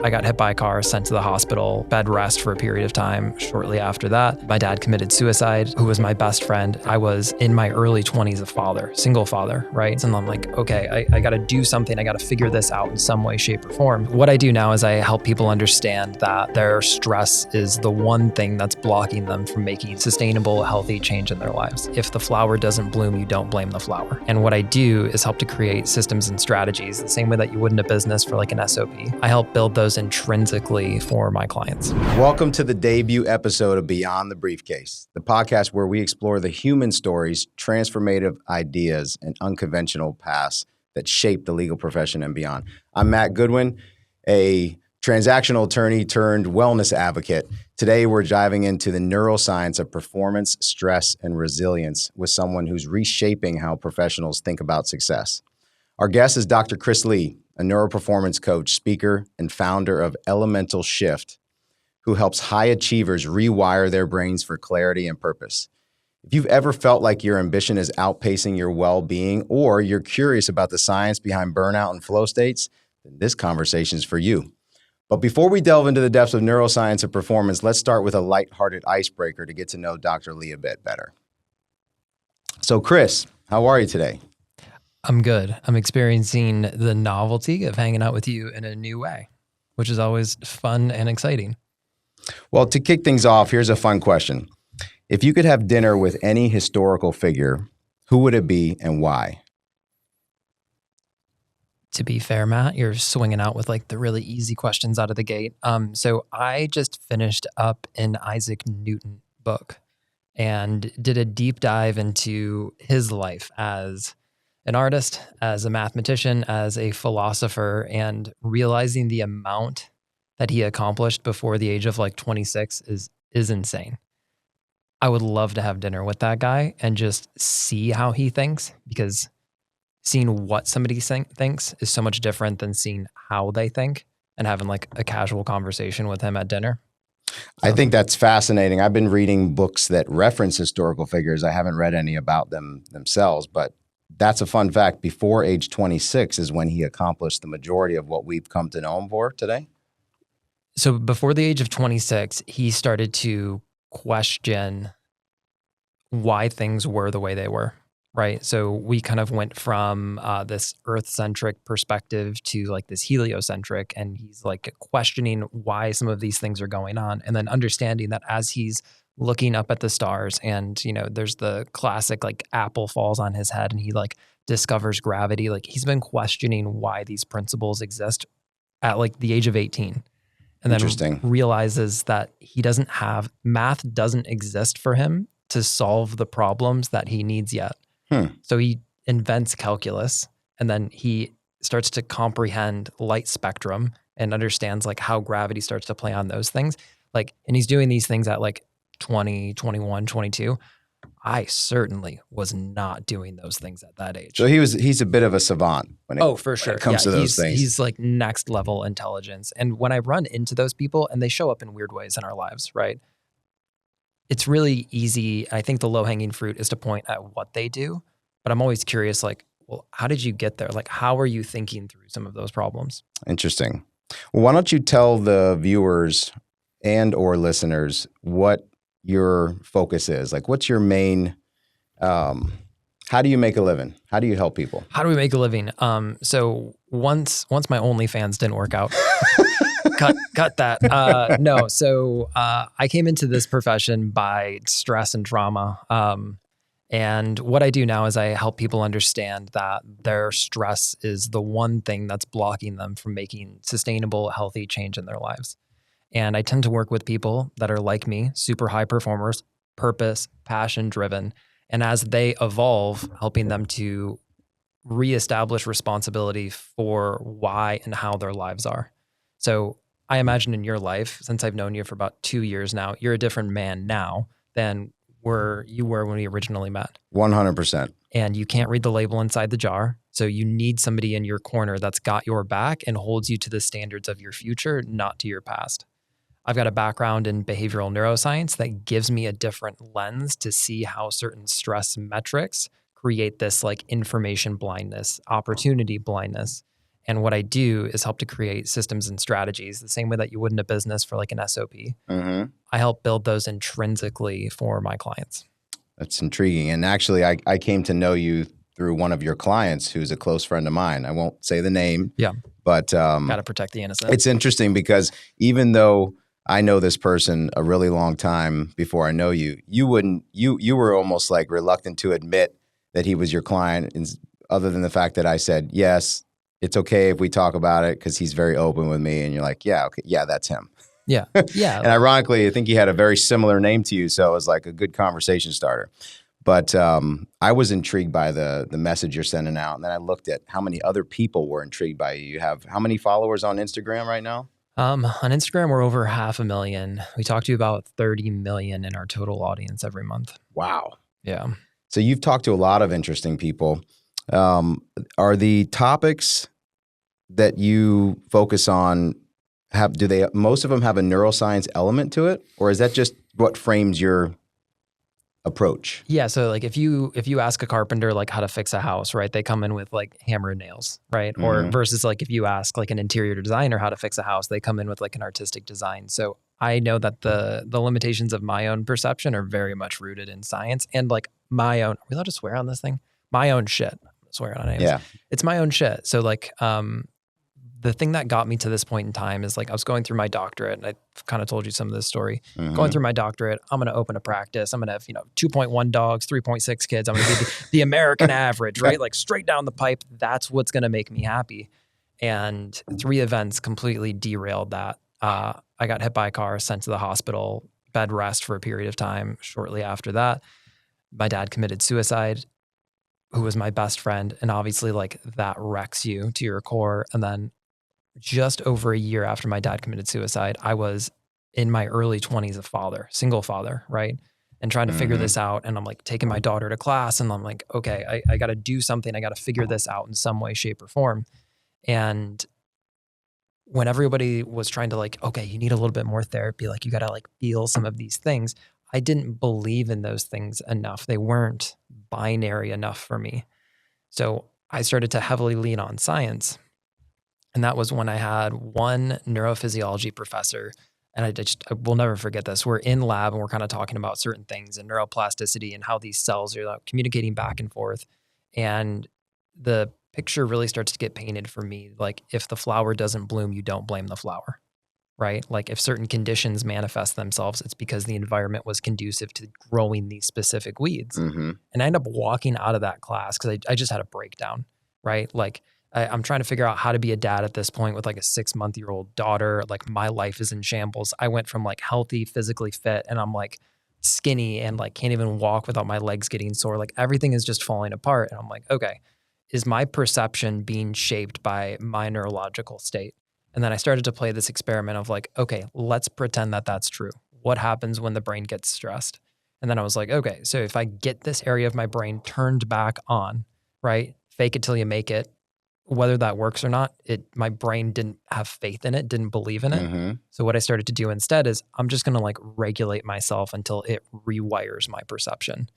I got hit by a car, sent to the hospital, bed rest for a period of time. Shortly after that, my dad committed suicide, who was my best friend. I was in my early 20s, a father, single father, right? And I'm like, okay, I got to do something. I got to figure this out in some way, shape, or form. What I do now is I help people understand that their stress is the one thing that's blocking them from making sustainable, healthy change in their lives. If the flower doesn't bloom, you don't blame the flower. And what I do is help to create systems and strategies, the same way that you would in a business for like an SOP. I help build those intrinsically for my clients. Welcome to the debut episode of Beyond the Briefcase, the podcast where we explore the human stories, transformative ideas, and unconventional paths that shape the legal profession and beyond. I'm Matt Goodwin, a transactional attorney turned wellness advocate. Today, we're diving into the neuroscience of performance, stress, and resilience with someone who's reshaping how professionals think about success. Our guest is Dr. Chris Lee, a neuroperformance coach, speaker, and founder of Elemental Shift, who helps high achievers rewire their brains for clarity and purpose. If you've ever felt like your ambition is outpacing your well-being, or you're curious about the science behind burnout and flow states, then this conversation is for you. But before we delve into the depths of neuroscience and performance, let's start with a lighthearted icebreaker to get to know Dr. Lee a bit better. So Chris, how are you today? I'm good. I'm experiencing the novelty of hanging out with you in a new way, which is always fun and exciting. Well, to kick things off, here's a fun question. If you could have dinner with any historical figure, who would it be and why? To be fair, Matt, you're swinging out with like the really easy questions out of the gate. So I just finished up an Isaac Newton book and did a deep dive into his life as an artist, as a mathematician, as a philosopher, and realizing the amount that he accomplished before the age of like 26 is insane. I would love to have dinner with that guy and just see how he thinks, because seeing what somebody thinks is so much different than seeing how they think and having like a casual conversation with him at dinner. I think that's fascinating. I've been reading books that reference historical figures. I haven't read any about them themselves, but that's a fun fact. Before age 26 is when he accomplished the majority of what we've come to know him for today. So before the age of 26, he started to question why things were the way they were, right? So we kind of went from this Earth-centric perspective to like this heliocentric, and he's like questioning why some of these things are going on, and then understanding that as he's looking up at the stars, and, you know, there's the classic, like, apple falls on his head and he like discovers gravity. Like, he's been questioning why these principles exist at like the age of 18. And then realizes that math doesn't exist for him to solve the problems that he needs yet. So he invents calculus, and then he starts to comprehend light spectrum and understands like how gravity starts to play on those things. Like, and he's doing these things at like 20, 21, 22. I certainly was not doing those things at that age. So he's a bit of a savant when for sure. When it comes to those things. He's like next level intelligence. And when I run into those people, and they show up in weird ways in our lives, right? It's really easy. I think the low hanging fruit is to point at what they do, but I'm always curious, like, well, how did you get there? Like, how are you thinking through some of those problems? Interesting. Well, why don't you tell the viewers and or listeners what your focus is? Like, what's your main, how do you make a living? How do you help people? How do we make a living? So once my OnlyFans didn't work out, cut that. No. So, I came into this profession by stress and trauma. And what I do now is I help people understand that their stress is the one thing that's blocking them from making sustainable, healthy change in their lives. And I tend to work with people that are like me, super high performers, purpose, passion driven. And as they evolve, helping them to reestablish responsibility for why and how their lives are. So I imagine in your life, since I've known you for about 2 years now, you're a different man now than you were when we originally met. 100%. And you can't read the label inside the jar. So you need somebody in your corner that's got your back and holds you to the standards of your future, not to your past. I've got a background in behavioral neuroscience that gives me a different lens to see how certain stress metrics create this like information blindness, opportunity blindness. And what I do is help to create systems and strategies the same way that you would in a business for like an SOP. Mm-hmm. I help build those intrinsically for my clients. That's intriguing. And actually, I came to know you through one of your clients who's a close friend of mine. I won't say the name. Yeah. But Got to protect the innocent. It's interesting because even though I know this person a really long time before I know you, you were almost like reluctant to admit that he was your client, other than the fact that I said, yes, it's okay if we talk about it because he's very open with me. And you're like, yeah, okay, yeah, that's him. Yeah. Yeah. And ironically, I think he had a very similar name to you. So it was like a good conversation starter. But I was intrigued by the message you're sending out. And then I looked at how many other people were intrigued by you. You have how many followers on Instagram right now? On Instagram, we're over 500,000. We talk to about 30 million in our total audience every month. Wow. Yeah. So you've talked to a lot of interesting people. Are the topics that you focus on, most of them have a neuroscience element to it? Or is that just what frames your approach? Yeah. So like if you ask a carpenter like how to fix a house, right? They come in with like hammer and nails, right? Mm-hmm. Or versus like if you ask like an interior designer how to fix a house, they come in with like an artistic design. So I know that the limitations of my own perception are very much rooted in science and like my own, are we allowed to swear on this thing? My own shit. I'm swearing on names. Yeah. It's my own shit. So like the thing that got me to this point in time is like I was going through my doctorate, and I've kind of told you some of this story. Mm-hmm. Going through my doctorate, I'm going to open a practice. I'm going to have 2.1 dogs, 3.6 kids. I'm going to be the American average, right? Like straight down the pipe. That's what's going to make me happy. And 3 events completely derailed that. I got hit by a car, sent to the hospital, bed rest for a period of time. Shortly after that, my dad committed suicide, who was my best friend. And obviously like that wrecks you to your core. And then just over a year after my dad committed suicide, I was in my early 20s, a father, single father, right? And trying to figure this out. And I'm like taking my daughter to class and I'm like, okay, I got to do something. I got to figure this out in some way, shape or form. And when everybody was trying to like, okay, you need a little bit more therapy, like you got to like feel some of these things, I didn't believe in those things enough. They weren't binary enough for me. So I started to heavily lean on science. And that was when I had one neurophysiology professor, and I will never forget this. We're in lab and we're kind of talking about certain things and neuroplasticity and how these cells are communicating back and forth. And the picture really starts to get painted for me. Like if the flower doesn't bloom, you don't blame the flower, right? Like if certain conditions manifest themselves, it's because the environment was conducive to growing these specific weeds. Mm-hmm. And I ended up walking out of that class because I just had a breakdown, right? Like I'm trying to figure out how to be a dad at this point with like a 6-month-old daughter. Like my life is in shambles. I went from like healthy, physically fit, and I'm like skinny and like can't even walk without my legs getting sore. Like everything is just falling apart. And I'm like, okay, is my perception being shaped by my neurological state? And then I started to play this experiment of like, okay, let's pretend that that's true. What happens when the brain gets stressed? And then I was like, okay, so if I get this area of my brain turned back on, right? Fake it till you make it. Whether that works or not, my brain didn't have faith in it, didn't believe in it. Mm-hmm. So what I started to do instead is I'm just going to like regulate myself until it rewires my perception.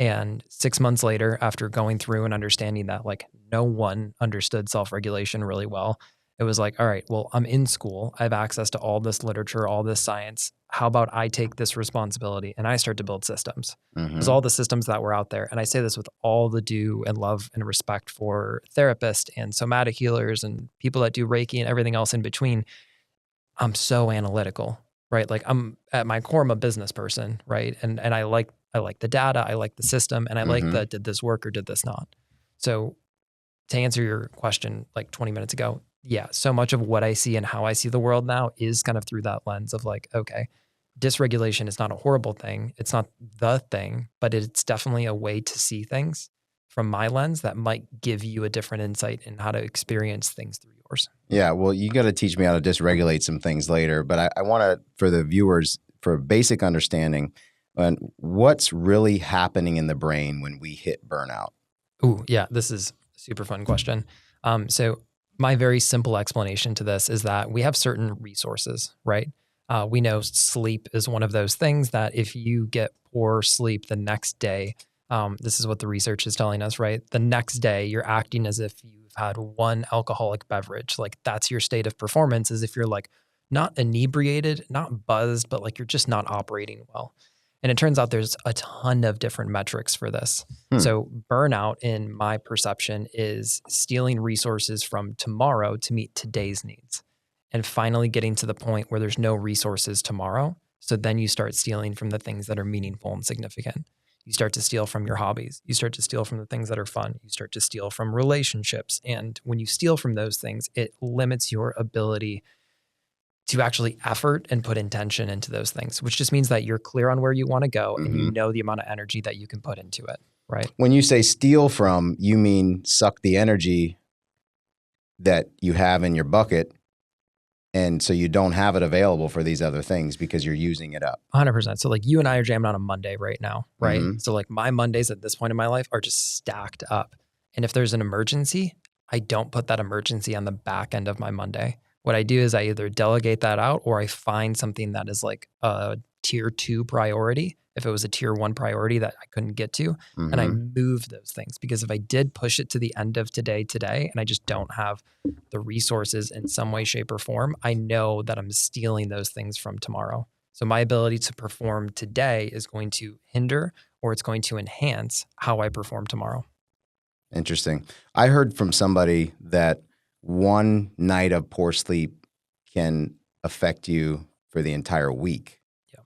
And 6 months later, after going through and understanding that like no one understood self-regulation really well, it was like, all right, well, I'm in school. I have access to all this literature, all this science. How about I take this responsibility and I start to build systems? Because all the systems that were out there, and I say this with all the due and love and respect for therapists and somatic healers and people that do Reiki and everything else in between, I'm so analytical, right? Like I'm at my core, I'm a business person, right? And I like the data, I like the system, and I like the did this work or did this not? So to answer your question like 20 minutes ago, yeah, so much of what I see and how I see the world now is kind of through that lens of like, okay, dysregulation is not a horrible thing. It's not the thing, but it's definitely a way to see things from my lens that might give you a different insight in how to experience things through yours. Yeah, well, you got to teach me how to dysregulate some things later, but I want to, for the viewers, for a basic understanding, what's really happening in the brain when we hit burnout? Ooh, yeah, this is a super fun question. So my very simple explanation to this is that we have certain resources, right? We know sleep is one of those things that if you get poor sleep the next day, this is what the research is telling us, right? The next day, you're acting as if you've had one alcoholic beverage. Like that's your state of performance, is if you're like not inebriated, not buzzed, but like you're just not operating well. And it turns out there's a ton of different metrics for this. So burnout, in my perception, is stealing resources from tomorrow to meet today's needs, and finally getting to the point where there's no resources tomorrow. So then you start stealing from the things that are meaningful and significant. You start to steal from your hobbies. You start to steal from the things that are fun. You start to steal from relationships. And when you steal from those things, it limits your ability to actually effort and put intention into those things, which just means that you're clear on where you want to go and you know the amount of energy that you can put into it, right? When you say steal from, you mean suck the energy that you have in your bucket, and so you don't have it available for these other things because you're using it up. 100%. So like you and I are jamming on a Monday right now, right? So like my Mondays at this point in my life are just stacked up. And if there's an emergency, I don't put that emergency on the back end of my Monday. What I do is I either delegate that out or I find something that is like a tier 2 priority. If it was a tier 1 priority that I couldn't get to, and I move those things, because if I did push it to the end of today, and I just don't have the resources in some way, shape, or form, I know that I'm stealing those things from tomorrow. So my ability to perform today is going to hinder, or it's going to enhance how I perform tomorrow. Interesting. I heard from somebody that one night of poor sleep can affect you for the entire week. Yeah.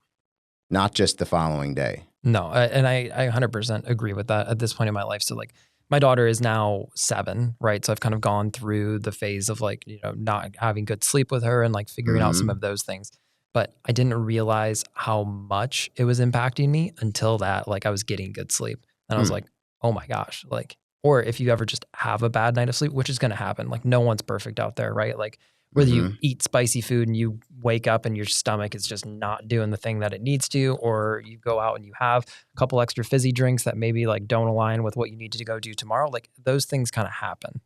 Not just the following day. No, and I 100% agree with that at this point in my life. So like my daughter is now 7, right? So I've kind of gone through the phase of like, not having good sleep with her and like figuring out some of those things. But I didn't realize how much it was impacting me until that, like I was getting good sleep. And I was like, oh my gosh, like, or if you ever just have a bad night of sleep, which is going to happen, like no one's perfect out there, right? Like whether you eat spicy food and you wake up and your stomach is just not doing the thing that it needs to, or you go out and you have a couple extra fizzy drinks that maybe like don't align with what you need to go do tomorrow, like those things kind of happen.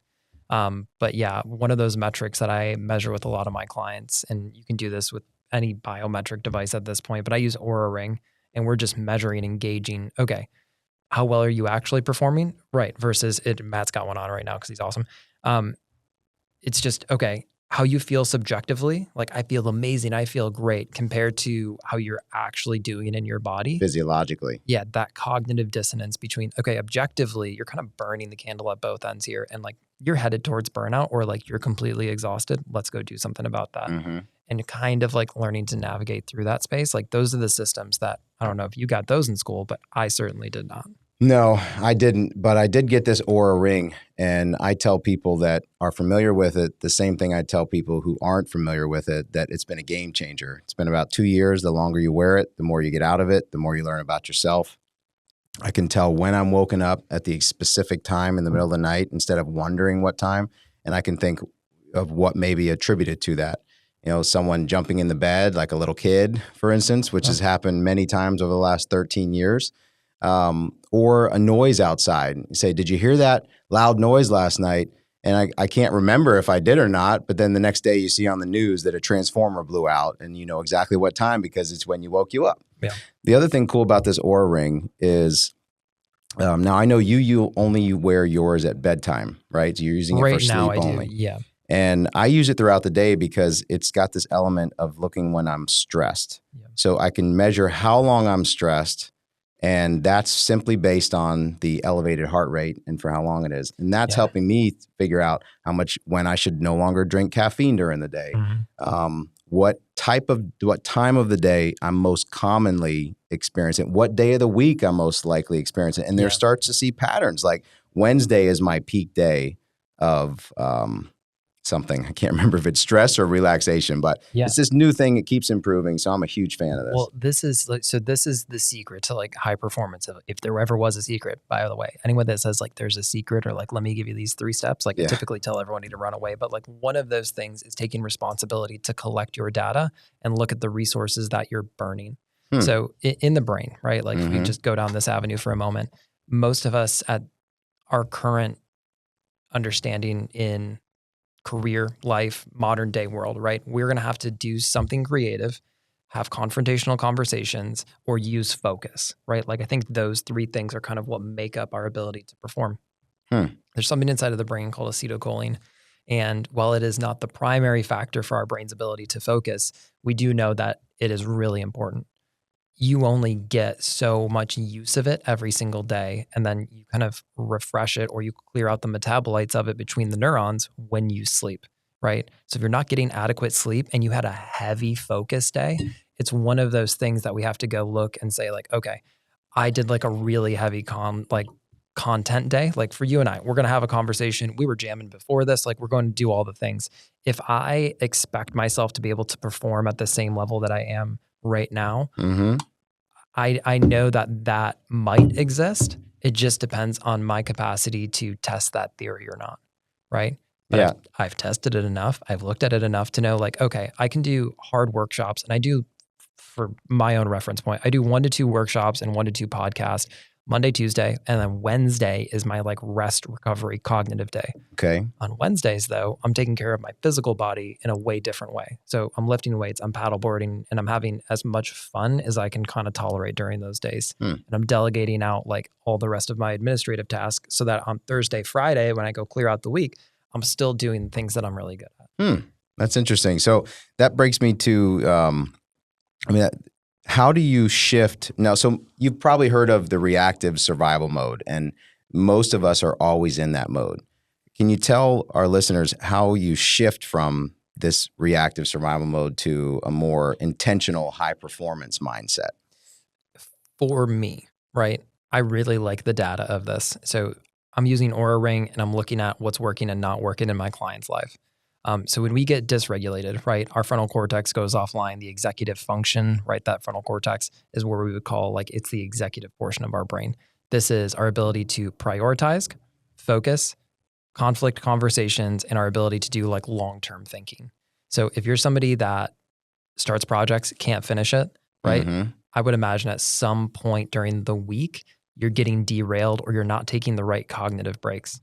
But yeah, one of those metrics that I measure with a lot of my clients, and you can do this with any biometric device at this point, but I use Oura Ring, and we're just measuring and gauging, okay, how well are you actually performing? Right. Versus Matt's got one on right now because he's awesome. It's just, okay, how you feel subjectively. Like I feel amazing. I feel great compared to how you're actually doing in your body. Physiologically. Yeah. That cognitive dissonance between, okay, objectively, you're kind of burning the candle at both ends here. And like you're headed towards burnout, or like you're completely exhausted. Let's go do something about that. And kind of like learning to navigate through that space. Like those are the systems that, I don't know if you got those in school, but I certainly did not. No, I didn't, but I did get this Oura Ring, and I tell people that are familiar with it the same thing I tell people who aren't familiar with it, that it's been a game changer. It's been about 2 years. The longer you wear it, the more you get out of it, the more you learn about yourself. I can tell when I'm woken up at the specific time in the middle of the night instead of wondering what time, and I can think of what may be attributed to that. Someone jumping in the bed like a little kid, for instance, which has happened many times over the last 13 years. Or a noise outside. You say, did you hear that loud noise last night? And I can't remember if I did or not, but then the next day you see on the news that a transformer blew out, and you know exactly what time because it's when woke you up. Yeah. The other thing cool about this Oura Ring is, now I know you only wear yours at bedtime, right? So you're using it for sleep now, only. Yeah. And I use it throughout the day because it's got this element of looking when I'm stressed. Yeah. So I can measure how long I'm stressed, and that's simply based on the elevated heart rate and for how long it is. And that's helping me figure out when I should no longer drink caffeine during the day. What time of the day I'm most commonly experiencing, what day of the week I'm most likely experiencing. And there starts to see patterns, like Wednesday is my peak day of something. I can't remember if it's stress or relaxation, but it's this new thing. It keeps improving. So I'm a huge fan of this. Well, this is the secret to like high performance. If there ever was a secret, by the way, anyone that says like there's a secret or like, let me give you these 3 steps, like I typically tell everybody to run away. But like one of those things is taking responsibility to collect your data and look at the resources that you're burning. So in the brain, right? Like if we just go down this avenue for a moment, most of us at our current understanding in career, life, modern day world, right? We're going to have to do something creative, have confrontational conversations, or use focus, right? Like I think those 3 things are kind of what make up our ability to perform. There's something inside of the brain called acetylcholine. And while it is not the primary factor for our brain's ability to focus, we do know that it is really important. You only get so much use of it every single day, and then you kind of refresh it or you clear out the metabolites of it between the neurons when you sleep, right? So if you're not getting adequate sleep and you had a heavy focus day, it's one of those things that we have to go look and say like, okay, I did like a really heavy content day. Like for you and I, we're going to have a conversation. We were jamming before this, like we're going to do all the things. If I expect myself to be able to perform at the same level that I am right now, Mm-hmm. I know that might exist. It just depends on my capacity to test that theory or not, right? But Yeah. I've tested it enough. I've looked at it enough to know like, okay, I can do hard workshops, and I do, for my own reference point, I do 1 to 2 workshops and 1 to 2 podcasts, Monday, Tuesday, and then Wednesday is my like rest, recovery, cognitive day. Okay. On Wednesdays, though, I'm taking care of my physical body in a way different way. So I'm lifting weights, I'm paddleboarding, and I'm having as much fun as I can kind of tolerate during those days. And I'm delegating out like all the rest of my administrative tasks so that on Thursday, Friday, when I go clear out the week, I'm still doing things that I'm really good at. That's interesting. So that brings me to, how do you shift now? So you've probably heard of the reactive survival mode, and most of us are always in that mode. Can you tell our listeners how you shift from this reactive survival mode to a more intentional high performance mindset? For me, right? I really like the data of this. So I'm using Aura Ring and I'm looking at what's working and not working in my client's life. So when we get dysregulated, right, our frontal cortex goes offline, the executive function, right, that frontal cortex is where we would call like it's the executive portion of our brain. This is our ability to prioritize, focus, conflict conversations, and our ability to do like long-term thinking. So if you're somebody that starts projects, can't finish it, right? Mm-hmm. I would imagine at some point during the week, you're getting derailed or you're not taking the right cognitive breaks.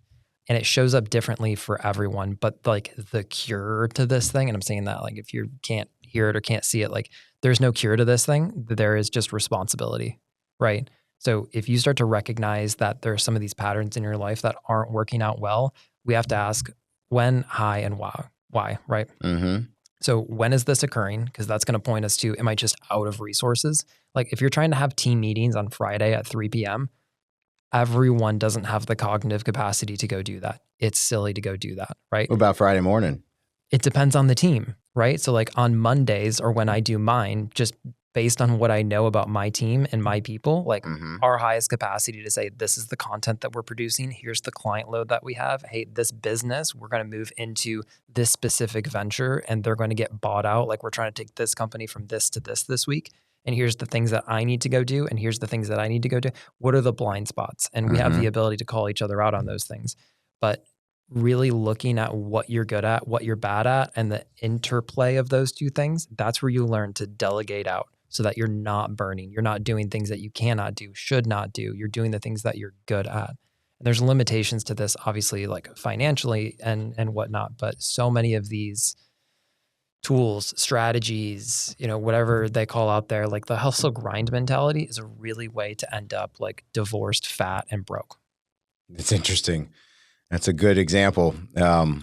And it shows up differently for everyone. But like the cure to this thing, and I'm saying that like if you can't hear it or can't see it, like there's no cure to this thing. There is just responsibility, right? So if you start to recognize that there are some of these patterns in your life that aren't working out well, we have to ask when, how, and why. Why, right? Mm-hmm. So when is this occurring? Because that's going to point us to, am I just out of resources? Like if you're trying to have team meetings on Friday at 3 p.m., everyone doesn't have the cognitive capacity to go do that. It's silly to go do that, right? What about Friday morning? It depends on the team, right? So like on Mondays or when I do mine, just based on what I know about my team and my people, like our highest capacity to say, this is the content that we're producing. Here's the client load that we have. Hey, this business, we're going to move into this specific venture and they're going to get bought out. Like we're trying to take this company from this to this week. And here's the things that I need to go do. And here's the things that I need to go do. What are the blind spots? And we have the ability to call each other out on those things. But really looking at what you're good at, what you're bad at, and the interplay of those two things, that's where you learn to delegate out so that you're not burning. You're not doing things that you cannot do, should not do. You're doing the things that you're good at. And there's limitations to this, obviously, like financially and whatnot. But so many of these tools, strategies, whatever they call out there, like the hustle grind mentality is a really way to end up like divorced, fat, and broke. It's interesting. That's a good example. Well,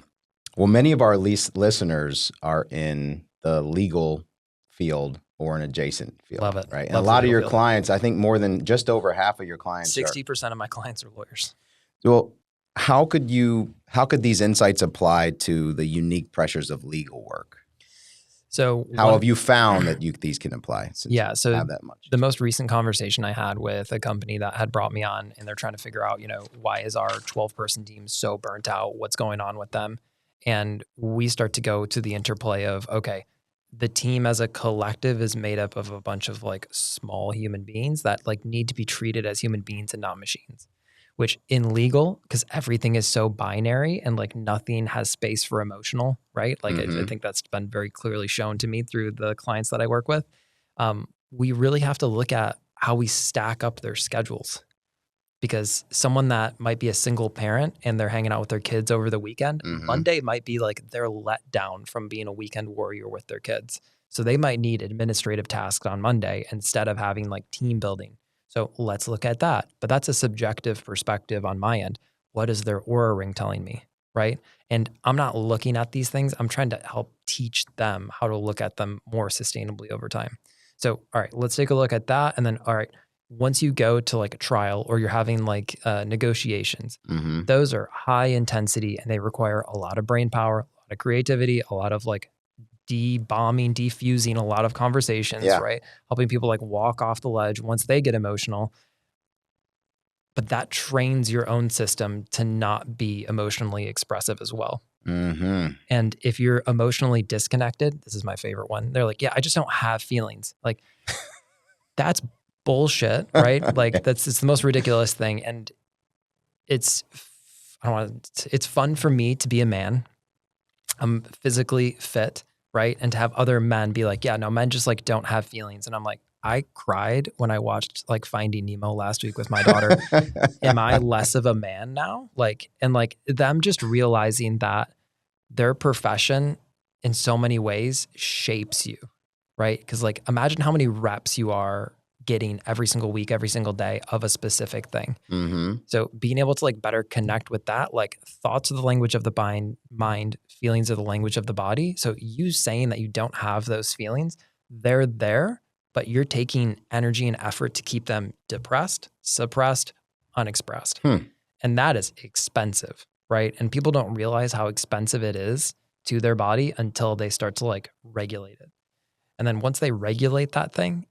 many of our listeners are in the legal field or an adjacent field. Love it. Right. And Love a lot of your field. clients, I think more than just over half of your clients 60% of my clients are lawyers. Well, how could these insights apply to the unique pressures of legal work? So how have you found that these can apply? So have that much. The most recent conversation I had with a company that had brought me on, and they're trying to figure out, why is our 12-person team so burnt out? What's going on with them? And we start to go to the interplay of, okay, the team as a collective is made up of a bunch of like small human beings that like need to be treated as human beings and not machines. Which in legal, because everything is so binary and like nothing has space for emotional, right? Like I think that's been very clearly shown to me through the clients that I work with. We really have to look at how we stack up their schedules, because someone that might be a single parent and they're hanging out with their kids over the weekend, Monday might be like they're let down from being a weekend warrior with their kids. So they might need administrative tasks on Monday instead of having like team building. So let's look at that. But that's a subjective perspective on my end. what is their aura ring telling me, right? And I'm not looking at these things. I'm trying to help teach them how to look at them more sustainably over time. So, all right, let's take a look at that. And then, all right, once you go to like a trial or you're having like negotiations, Mm-hmm. those are high intensity and they require a lot of brain power, a lot of creativity, a lot of like de-bombing, defusing a lot of conversations, Yeah. right? Helping people like walk off the ledge once they get emotional. But that trains your own system to not be emotionally expressive as well. Mm-hmm. And if you're emotionally disconnected, this is my favorite one. They're like, yeah, I just don't have feelings. Like, that's bullshit, right? Like, it's the most ridiculous thing. And it's, I don't want it's fun for me to be a man. I'm physically fit, right? And to have other men be like, yeah, no, men just like don't have feelings. And I'm like, I cried when I watched like Finding Nemo last week with my daughter. Am I less of a man now? Like, and like them just realizing that their profession in so many ways shapes you, right? Because like, imagine how many reps you are getting every single week, every single day of a specific thing. Mm-hmm. So being able to like better connect with that, like thoughts are the language of the mind, feelings are the language of the body. So you saying that you don't have those feelings, they're there, but you're taking energy and effort to keep them depressed, suppressed, unexpressed. And that is expensive, right? And people don't realize how expensive it is to their body until they start to like regulate it. And then once they regulate that thing,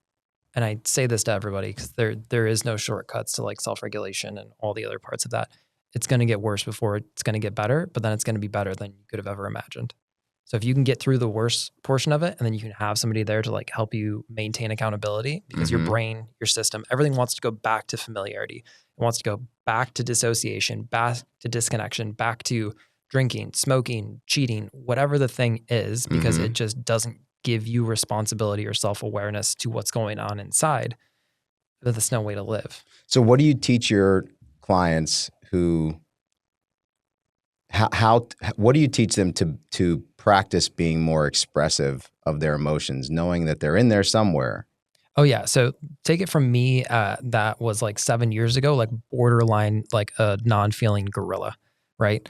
and I say this to everybody because there is no shortcuts to like self-regulation and all the other parts of that. It's going to get worse before it's going to get better, but then it's going to be better than you could have ever imagined. So if you can get through the worst portion of it, and then you can have somebody there to like help you maintain accountability, because your brain, your system, everything wants to go back to familiarity. It wants to go back to dissociation, back to disconnection, back to drinking, smoking, cheating, whatever the thing is, because it just doesn't give you responsibility or self-awareness to what's going on inside. But there's no way to live. So what do you teach your clients who, what do you teach them to practice being more expressive of their emotions, knowing that they're in there somewhere? Oh yeah. So take it from me, that was like 7 years ago, like borderline, like a non-feeling gorilla, right?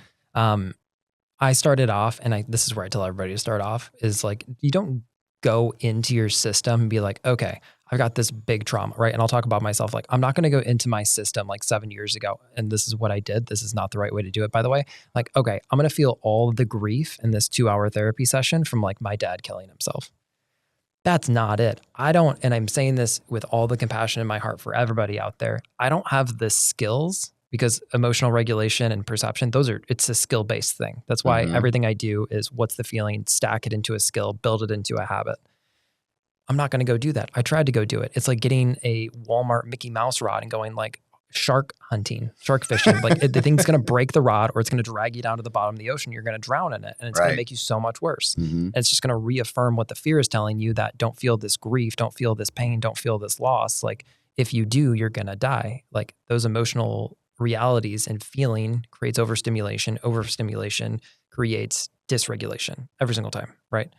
I started off, and this is where I tell everybody to start off, is like, you don't go into your system and be like, okay, I've got this big trauma, right? And I'll talk about myself. Like, I'm not going to go into my system like 7 years ago, and this is what I did. This is not the right way to do it, by the way. Like, okay, I'm going to feel all of the grief in this 2-hour therapy session from like my dad killing himself. That's not it. And I'm saying this with all the compassion in my heart for everybody out there. I don't have the skills, because emotional regulation and perception, it's a skill-based thing. That's why everything I do is, what's the feeling, stack it into a skill, build it into a habit. I'm not going to go do that. I tried to go do it. It's like getting a Walmart Mickey Mouse rod and going like shark hunting, shark fishing. Like the thing's going to break the rod, or it's going to drag you down to the bottom of the ocean. You're going to drown in it, and it's going to make you so much worse. And it's just going to reaffirm what the fear is telling you, that don't feel this grief, don't feel this pain, don't feel this loss. Like if you do, you're going to die. Like those emotional realities and feeling creates overstimulation. Overstimulation creates dysregulation every single time, right?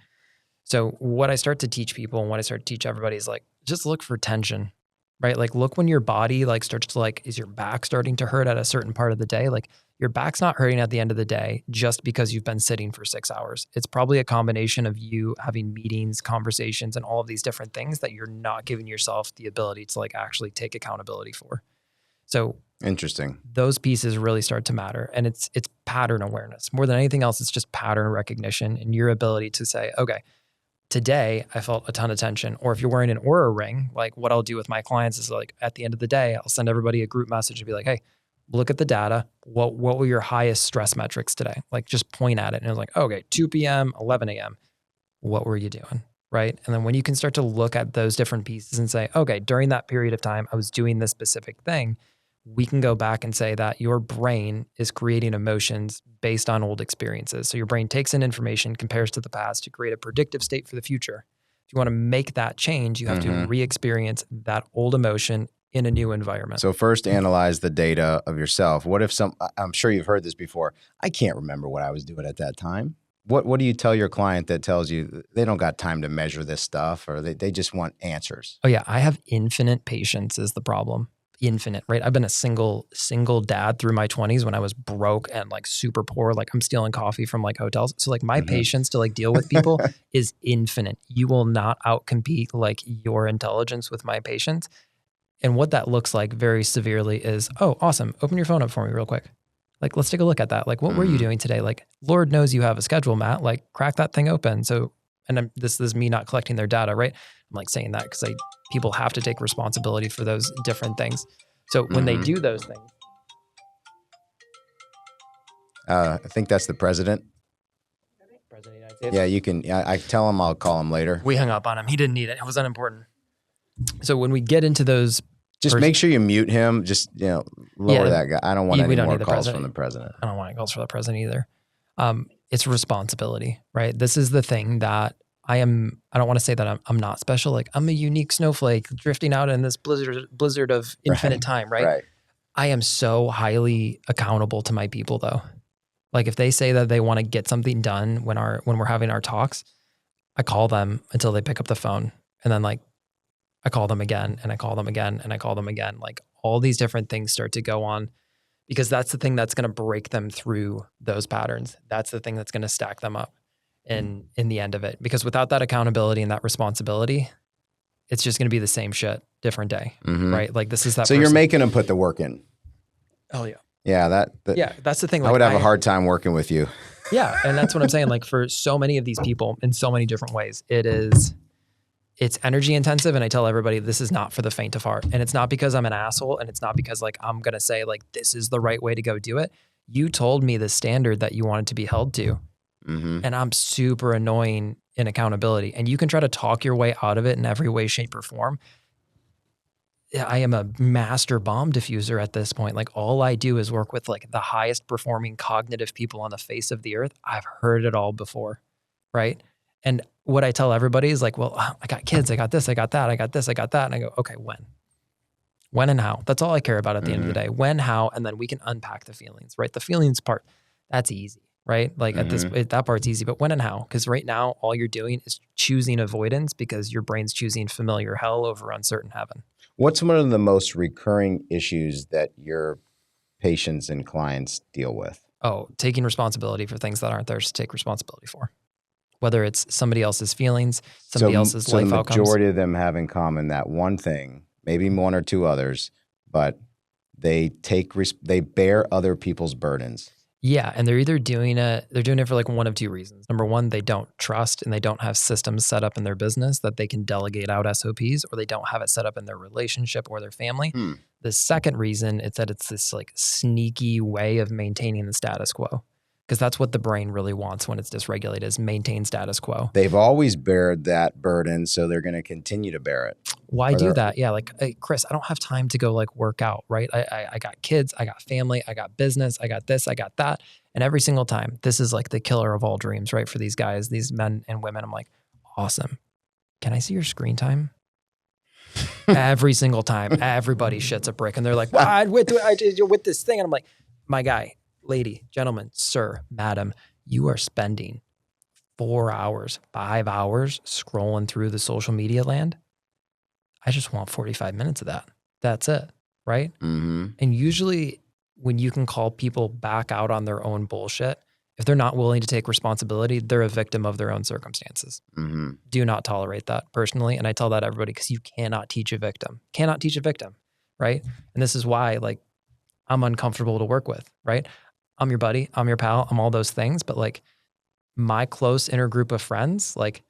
So what I start to teach people and what I start to teach everybody is like, just look for tension, right? Like look when your body like starts to like, is your back starting to hurt at a certain part of the day? Like your back's not hurting at the end of the day just because you've been sitting for 6 hours. It's probably a combination of you having meetings, conversations, and all of these different things that you're not giving yourself the ability to like actually take accountability for. So interesting. Those pieces really start to matter. And it's pattern awareness. More than anything else, it's just pattern recognition and your ability to say, okay, today I felt a ton of tension. Or if you're wearing an Aura ring, like what I'll do with my clients is like at the end of the day, I'll send everybody a group message and be like, hey, look at the data. What were your highest stress metrics today? Like just point at it. And it was like, okay, 2 p.m., 11 a.m. What were you doing? Right. And then when you can start to look at those different pieces and say, okay, during that period of time, I was doing this specific thing, we can go back and say that your brain is creating emotions based on old experiences. So your brain takes in information, compares to the past to create a predictive state for the future. If you want to make that change, you have to re-experience that old emotion in a new environment. So first analyze the data of yourself. What if I'm sure you've heard this before, I can't remember what I was doing at that time. What do you tell your client that tells you they don't got time to measure this stuff, or they just want answers? Oh yeah, I have infinite patience is the problem. infinite, right? I've been a single dad through my 20s when I was broke and like super poor. Like I'm stealing coffee from like hotels. So like my patience to like deal with people is infinite. You will not outcompete like your intelligence with my patience. And what that looks like very severely is, oh, awesome. Open your phone up for me real quick. Like, let's take a look at that. Like, what were you doing today? Like, Lord knows you have a schedule, Matt. Like, crack that thing open. So, and this is me not collecting their data, right? I'm like saying that because people have to take responsibility for those different things. So when they do those things. I think that's the president. President of the United States. Yeah, you can. I tell him I'll call him later. We hung up on him. He didn't need it. It was unimportant. So when we get into those, just make sure you mute him. Just lower that guy. I don't want any more calls from the president. I don't want any calls for the president either. It's responsibility, right? This is the thing that I don't want to say that I'm not special. Like I'm a unique snowflake drifting out in this blizzard of infinite time, right? Right. I am so highly accountable to my people though. Like if they say that they want to get something done when we're having our talks, I call them until they pick up the phone. And then like I call them again and I call them again and I call them again. Like all these different things start to go on because that's the thing that's going to break them through those patterns. That's the thing that's going to stack them up in the end of it. Because without that accountability and that responsibility, it's just going to be the same shit, different day, right? Like this is that. So you're making them put the work in. Oh yeah. Yeah, that's the thing. Like, I would have a hard time working with you. Yeah, and that's what I'm saying. Like for so many of these people in so many different ways, it's energy intensive. And I tell everybody this is not for the faint of heart. And it's not because I'm an asshole. And it's not because like, I'm going to say like, this is the right way to go do it. You told me the standard that you wanted to be held to. And I'm super annoying in accountability. And you can try to talk your way out of it in every way, shape, or form. I am a master bomb diffuser at this point. Like all I do is work with like the highest performing cognitive people on the face of the earth. I've heard it all before, right? And what I tell everybody is like, well, I got kids, I got this, I got that, I got this, I got that. And I go, okay, when and how? That's all I care about at the end of the day. When, how, and then we can unpack the feelings, right? The feelings part, that's easy, right? Like that part's easy, but when and how? Because right now, all you're doing is choosing avoidance because your brain's choosing familiar hell over uncertain heaven. What's one of the most recurring issues that your patients and clients deal with? Oh, taking responsibility for things that aren't theirs to take responsibility for. Whether it's somebody else's feelings, somebody else's life outcomes. So the majority of them have in common that one thing, maybe one or two others, but they bear other people's burdens. Yeah, and they're either doing it for like one of two reasons. Number one, they don't trust and they don't have systems set up in their business that they can delegate out SOPs, or they don't have it set up in their relationship or their family. The second reason is that it's this like sneaky way of maintaining the status quo. Because that's what the brain really wants when it's dysregulated, is maintain status quo. They've always bared that burden, so they're going to continue to bear it. Why do that? Yeah, like, hey, Chris, I don't have time to go like work out, right? I got kids, I got family, I got business, I got this, I got that. And every single time, this is like the killer of all dreams, right? For these guys, these men and women, I'm like, awesome. Can I see your screen time? Every single time, everybody shits a brick. And they're like, well, with this thing. And I'm like, my guy, lady, gentleman, sir, madam, you are spending 4 hours, 5 hours scrolling through the social media land. I just want 45 minutes of that. That's it, right? And usually when you can call people back out on their own bullshit, if they're not willing to take responsibility, they're a victim of their own circumstances. Do not tolerate that personally. And I tell that to everybody because you cannot teach a victim. Cannot teach a victim, right? And this is why like I'm uncomfortable to work with, right? I'm your buddy, I'm your pal, I'm all those things. But like my close inner group of friends, like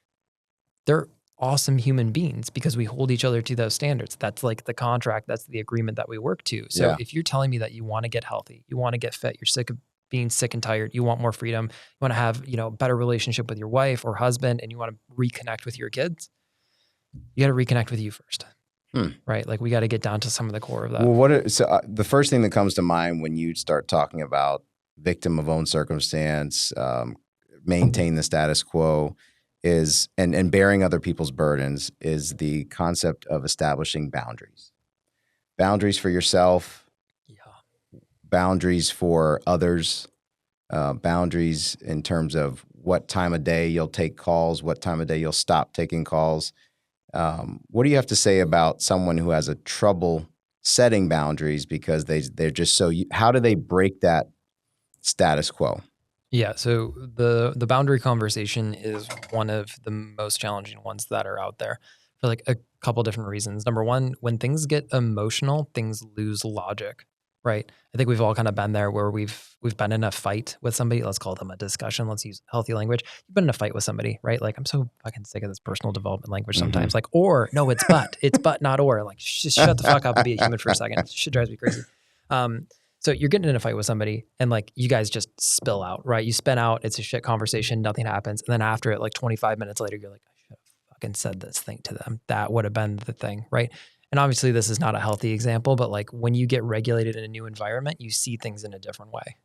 they're awesome human beings because we hold each other to those standards. That's like the contract, that's the agreement that we work to. So if you're telling me that you want to get healthy, you want to get fit, you're sick of being sick and tired, you want more freedom, you want to have, a better relationship with your wife or husband, and you want to reconnect with your kids, you got to reconnect with you first. Right? Like we got to get down to some of the core of that. Well, the first thing that comes to mind when you start talking about victim of own circumstance, maintain the status quo is, and bearing other people's burdens is the concept of establishing boundaries. Boundaries for yourself, boundaries for others, boundaries in terms of what time of day you'll take calls, what time of day you'll stop taking calls. What do you have to say about someone who has a trouble setting boundaries because they're just so. How do they break that status quo? Yeah. So the boundary conversation is one of the most challenging ones that are out there for like a couple different reasons. Number one, when things get emotional, things lose logic, right? I think we've all kind of been there where we've been in a fight with somebody. Let's call them a discussion. Let's use healthy language. You've been in a fight with somebody, right? Like I'm so fucking sick of this personal development language sometimes. Like, or no, it's but, not or. Like, just shut the fuck up and be a human for a second. Shit drives me crazy. So you're getting in a fight with somebody and like you guys just spill out, right? You spin out, it's a shit conversation, nothing happens. And then after it, like 25 minutes later, you're like, I should have fucking said this thing to them. That would have been the thing, right? And obviously this is not a healthy example, but like when you get regulated in a new environment, you see things in a different way,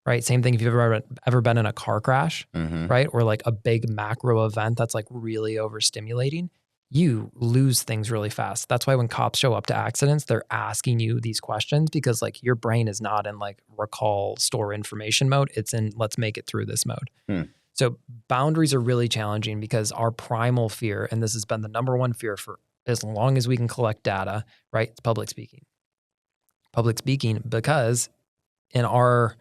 right? Same thing if you've ever been in a car crash, right? Or like a big macro event that's like really overstimulating. You lose things really fast. That's why when cops show up to accidents, they're asking you these questions because like your brain is not in like recall, store information mode. It's in let's make it through this mode. So boundaries are really challenging because our primal fear, and this has been the number one fear for as long as we can collect data, right? It's public speaking. Public speaking because in our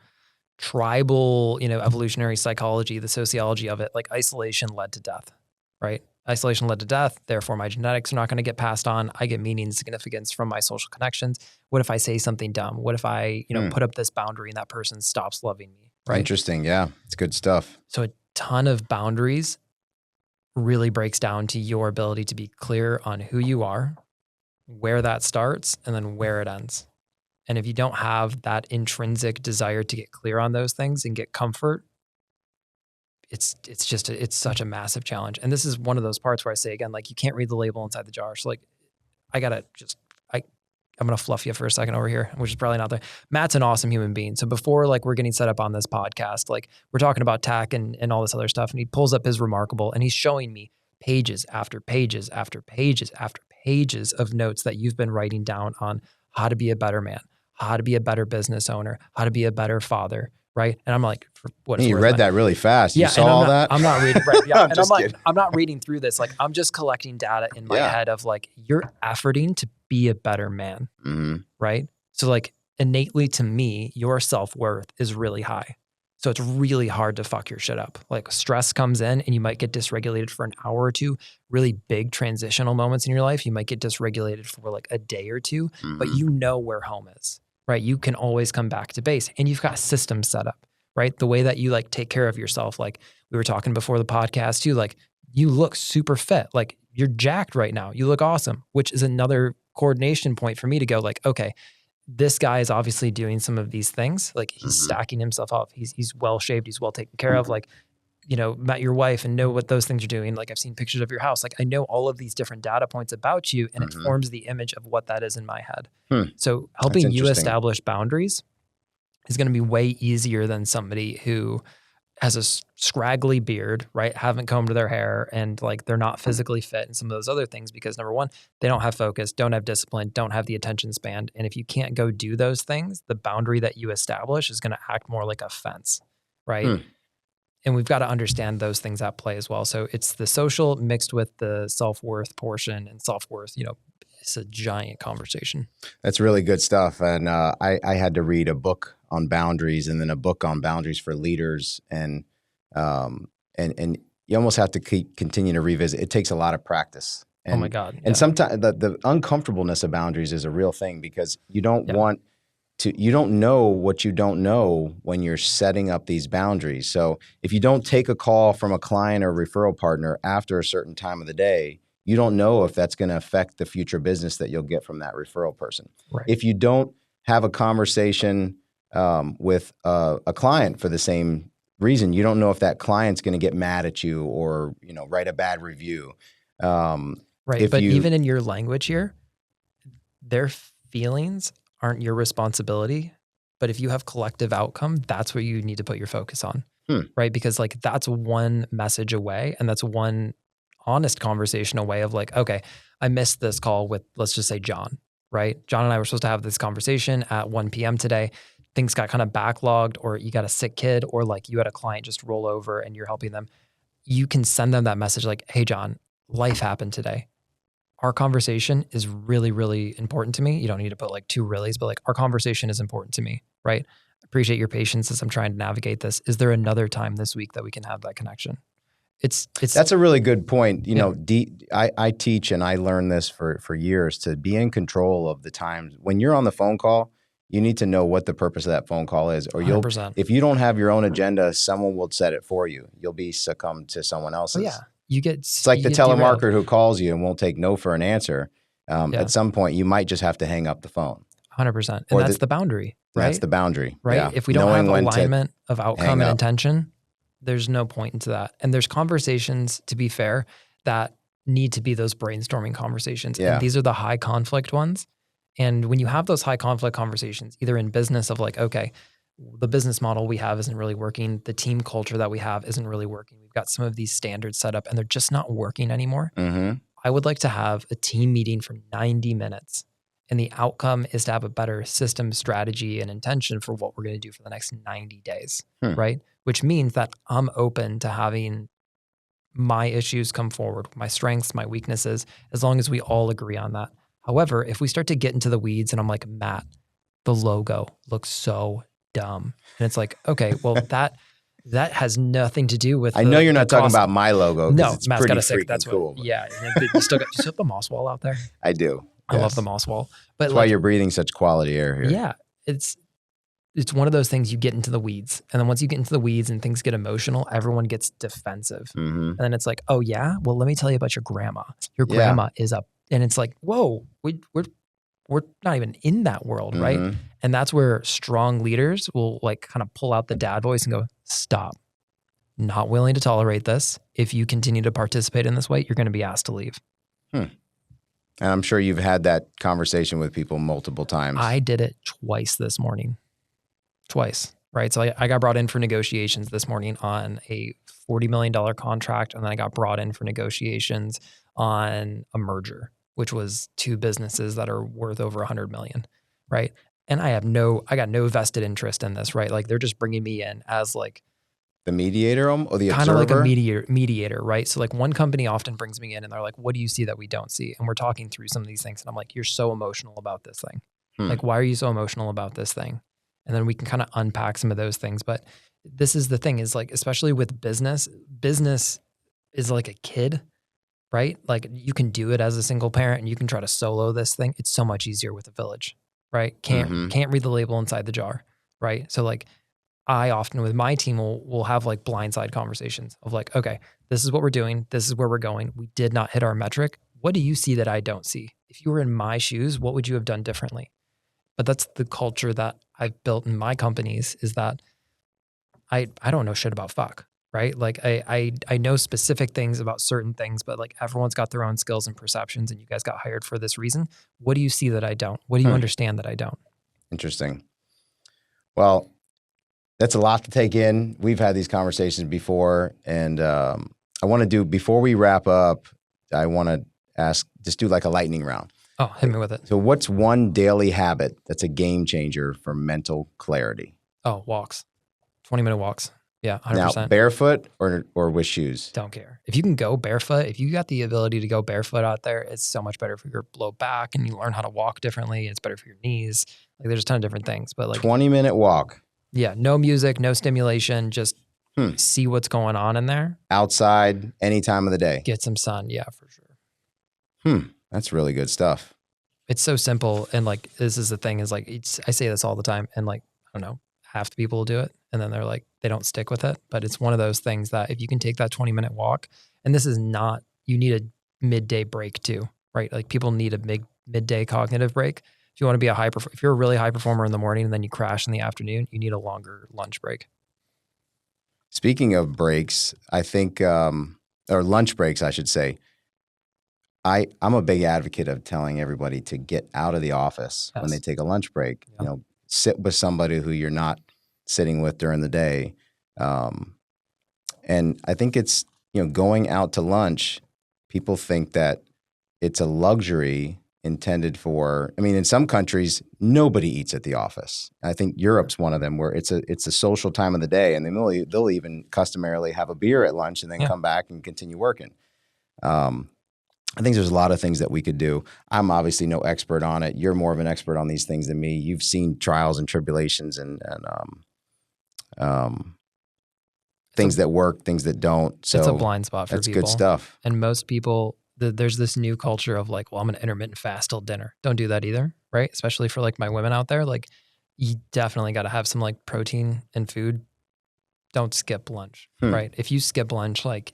tribal, evolutionary psychology, the sociology of it, like isolation led to death, right? Isolation led to death. Therefore, my genetics are not going to get passed on. I get meaning and significance from my social connections. What if I say something dumb? What if I, put up this boundary and that person stops loving me, right? Interesting. Yeah. It's good stuff. So a ton of boundaries really breaks down to your ability to be clear on who you are, where that starts, and then where it ends. And if you don't have that intrinsic desire to get clear on those things and get comfort, it's such a massive challenge. And this is one of those parts where I say again, like you can't read the label inside the jar. So like, I'm going to fluff you for a second over here, which is probably not there. Matt's an awesome human being. So before like we're getting set up on this podcast, like we're talking about tech and all this other stuff. And he pulls up his Remarkable and he's showing me pages after pages after pages after pages of notes that you've been writing down on how to be a better man, how to be a better business owner, how to be a better father. Right. And I'm like, for what it's You worth, read that really fast. Yeah, You saw all that? I'm not reading. Right, yeah. And I'm like, kidding. I'm not reading through this. Like, I'm just collecting data in my head of like, you're efforting to be a better man. Right. So like innately to me, your self-worth is really high. So it's really hard to fuck your shit up. Like stress comes in and you might get dysregulated for an hour or two, really big transitional moments in your life. You might get dysregulated for like a day or two, but you know where home is. Right. You can always come back to base and you've got systems set up, right? The way that you like take care of yourself. Like we were talking before the podcast too, like you look super fit, like you're jacked right now. You look awesome, which is another coordination point for me to go like, okay, this guy is obviously doing some of these things. Like he's stacking himself up. He's well shaped. He's well taken care of. Like, met your wife and know what those things are doing. Like I've seen pictures of your house. Like I know all of these different data points about you and it forms the image of what that is in my head. So helping you establish boundaries is going to be way easier than somebody who has a scraggly beard, right? Haven't combed their hair and like they're not physically fit and some of those other things because number one, they don't have focus, don't have discipline, don't have the attention span. And if you can't go do those things, the boundary that you establish is going to act more like a fence, right? And we've got to understand those things at play as well. So it's the social mixed with the self-worth portion, and self-worth, it's a giant conversation. That's really good stuff. And I had to read a book on boundaries and then a book on boundaries for leaders. And you almost have to continue to revisit. It takes a lot of practice. And, oh my God. And sometimes the uncomfortableness of boundaries is a real thing because you don't want to, you don't know what you don't know when you're setting up these boundaries. So if you don't take a call from a client or referral partner after a certain time of the day, you don't know if that's going to affect the future business that you'll get from that referral person. Right. If you don't have a conversation with a client for the same reason, you don't know if that client's going to get mad at you or, write a bad review. Right. But even in your language here, their feelings aren't your responsibility. But if you have collective outcome, that's where you need to put your focus on. Right. Because like that's one message away. And that's one honest conversation away of like, okay, I missed this call with, let's just say John, right? John and I were supposed to have this conversation at 1 p.m. today. Things got kind of backlogged, or you got a sick kid, or like you had a client just roll over and you're helping them. You can send them that message like, hey, John, life happened today. our conversation is really, really important to me. You don't need to put like 2 reallys, but like our conversation is important to me, right? Appreciate your patience as I'm trying to navigate this. Is there another time this week that we can have that connection? That's a really good point. You Yeah. know, I teach and I learned this for years, to be in control of the times. When you're on the phone call, you need to know what the purpose of that phone call is, or 100%. if you don't have your own agenda, someone will set it for you. You'll be succumbed to someone else's. Oh yeah. It's like the telemarketer who calls you and won't take no for an answer. Yeah. At some point, you might just have to hang up the phone. 100%. And that's the boundary, right? That's the boundary. Right. Yeah. If we don't Knowing have when to alignment of outcome hang and up. intention, there's no point into that. And there's conversations, to be fair, that need to be those brainstorming conversations. Yeah. And these are the high conflict ones. And when you have those high conflict conversations, either in business of like, okay, the business model we have isn't really working. The team culture that we have isn't really working. We've got some of these standards set up and they're just not working anymore. Mm-hmm. I would like to have a team meeting for 90 minutes. And the outcome is to have a better system, strategy, and intention for what we're going to do for the next 90 days, right? Which means that I'm open to having my issues come forward, my strengths, my weaknesses, as long as we all agree on that. However, if we start to get into the weeds and I'm like, Matt, the logo looks so dumb. And it's like, okay, well, that has nothing to do with I know you're not talking about my logo. No, it's Matt's pretty got a sick. freaking That's cool. what, yeah. You still have the moss wall out there. I do. I love the moss wall. But that's why you're breathing such quality air here. Yeah. It's one of those things, you get into the weeds. And then once you get into the weeds and things get emotional, everyone gets defensive. Mm-hmm. And then it's like, oh yeah, well, let me tell you about your grandma. Your grandma is up. And it's like, whoa, we're not even in that world, right? And that's where strong leaders will like kind of pull out the dad voice and go, stop. Not willing to tolerate this. If you continue to participate in this way, you're going to be asked to leave. And I'm sure you've had that conversation with people multiple times. I did it twice this morning. Twice, right? So I got brought in for negotiations this morning on a $40 million contract. And then I got brought in for negotiations on a merger, which was 2 businesses that are worth over 100 million, right? And I got no vested interest in this, right? Like they're just bringing me in as like the mediator or the kind observer? of like a mediator, right? So like one company often brings me in and they're like, what do you see that we don't see? And we're talking through some of these things. And I'm like, you're so emotional about this thing. Like, why are you so emotional about this thing? And then we can kind of unpack some of those things. But this is the thing is like, especially with business is like a kid, right? Like you can do it as a single parent and you can try to solo this thing. It's so much easier with a village, right? Can't read the label inside the jar, right? So like I often with my team will have like blindside conversations of like, okay, this is what we're doing. This is where we're going. We did not hit our metric. What do you see that I don't see? If you were in my shoes, what would you have done differently? But that's the culture that I've built in my companies is that I don't know shit about fuck, right? Like I know specific things about certain things, but like everyone's got their own skills and perceptions and you guys got hired for this reason. What do you see that I don't? What do you understand that I don't? Interesting. Well, that's a lot to take in. We've had these conversations before, and I want to do, before we wrap up, I want to just do like a lightning round. Oh, hit me with it. So what's one daily habit that's a game changer for mental clarity? Oh, walks. 20-minute walks. Yeah, 100%. Now, barefoot or with shoes? Don't care. If you can go barefoot, if you got the ability to go barefoot out there, it's so much better for your low back and you learn how to walk differently. It's better for your knees. Like there's a ton of different things, but like 20-minute walk. Yeah, no music, no stimulation, just see what's going on in there. Outside, any time of the day. Get some sun, yeah, for sure. That's really good stuff. It's so simple, and like this is the thing is like I say this all the time, and like I don't know, half the people will do it, and then they're like they don't stick with it. But it's one of those things that if you can take that 20-minute walk, and this is not, you need a midday break too, right? Like people need a midday cognitive break. If you want to be if you're a really high performer in the morning and then you crash in the afternoon, you need a longer lunch break. Speaking of breaks, I think, or lunch breaks, I should say, I'm a big advocate of telling everybody to get out of the office when they take a lunch break. Yeah. You know, sit with somebody who you're not sitting with during the day. And I think it's, going out to lunch, people think that it's a luxury intended for, in some countries, nobody eats at the office. I think Europe's one of them where it's a social time of the day, and they'll even customarily have a beer at lunch and then come back and continue working. I think there's a lot of things that we could do. I'm obviously no expert on it. You're more of an expert on these things than me. You've seen trials and tribulations and things that work, things that don't. So it's a blind spot for that's people. good stuff. And most people, there's this new culture of like, well, I'm going to intermittent fast till dinner. Don't do that either, right? Especially for like my women out there. Like, you definitely got to have some like protein and food. Don't skip lunch, right? If you skip lunch, like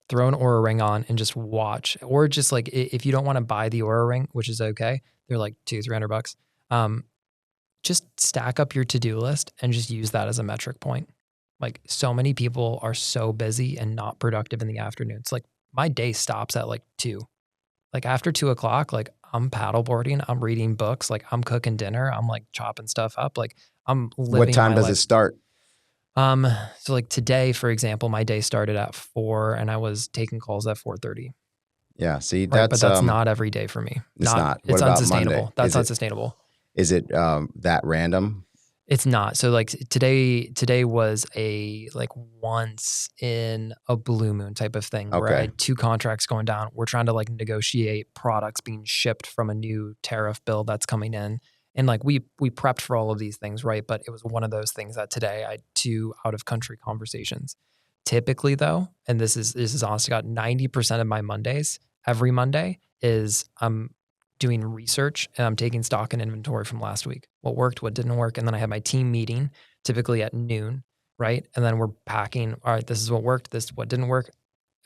throw an Oura ring on and just watch, or just like, if you don't want to buy the Oura ring, which is okay, they're like $200-300. Just stack up your to-do list and just use that as a metric point. Like, so many people are so busy and not productive in the afternoons. Like, my day stops at like 2. Like after 2 o'clock, like I'm paddleboarding, I'm reading books, like I'm cooking dinner, I'm like chopping stuff up. Like I'm living. What time my does life. it start? So like today, for example, my day started at 4 and I was taking calls at 4:30. Yeah. See, Right? But that's not every day for me. It's not. It's What about unsustainable. Monday? That's unsustainable. Is it that random? It's not. So like today was a like once in a blue moon type of thing where I had 2 contracts going down. We're trying to like negotiate products being shipped from a new tariff bill that's coming in. And like we prepped for all of these things, right? But it was one of those things that today I had 2 out of country conversations. Typically though, and this is honest to God, 90% of my Mondays, every Monday is I'm doing research and I'm taking stock and inventory from last week. What worked, what didn't work. And then I have my team meeting typically at noon, right? And then we're packing, all right, this is what worked, this is what didn't work.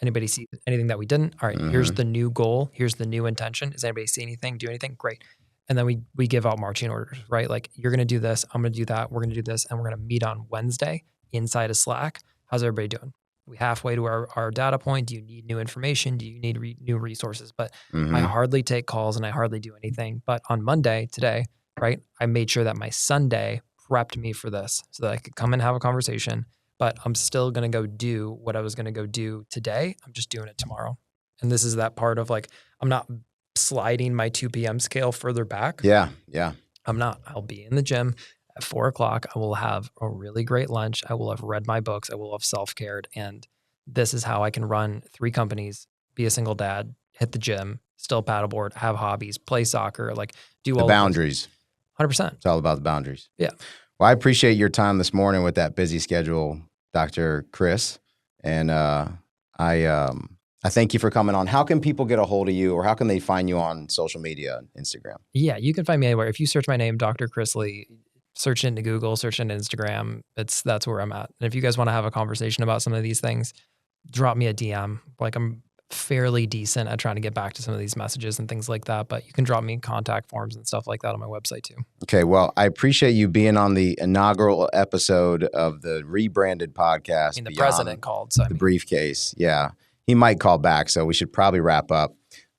Anybody see anything that we didn't? All right, here's the new goal. Here's the new intention. Does anybody see anything, do anything? Great. And then we give out marching orders, right? Like, you're going to do this, I'm going to do that, we're going to do this, and we're going to meet on Wednesday inside of Slack. How's everybody doing? We halfway to our data point. Do you need new information? Do you need new resources? But I hardly take calls and I hardly do anything. But on Monday, today, right, I made sure that my Sunday prepped me for this so that I could come and have a conversation. But I'm still going to go do what I was going to go do today. I'm just doing it tomorrow. And this is that part of like, I'm not sliding my 2 p.m. scale further back. Yeah. I'm not. I'll be in the gym at 4 o'clock. I will have a really great lunch. I will have read my books. I will have self-cared. And this is how I can run 3 companies, be a single dad, hit the gym, still paddleboard, have hobbies, play soccer, like do all the boundaries. 100%. It's all about the boundaries. Yeah. Well, I appreciate your time this morning with that busy schedule, Dr. Chris. And I thank you for coming on. How can people get a hold of you, or how can they find you on social media, Instagram? Yeah, you can find me anywhere. If you search my name, Dr. Chris Lee, search into Google, search into Instagram, that's where I'm at. And if you guys want to have a conversation about some of these things, drop me a DM. Like, I'm fairly decent at trying to get back to some of these messages and things like that, but you can drop me contact forms and stuff like that on my website too. Okay. Well, I appreciate you being on the inaugural episode of the rebranded podcast. I mean, the president called. So the briefcase. Yeah. He might call back, so we should probably wrap up.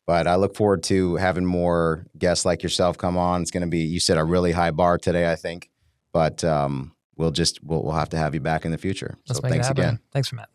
But I look forward to having more guests like yourself come on. It's going to be, you said, a really high bar today, I think. But we'll have to have you back in the future. So thanks again. Thanks for Matt.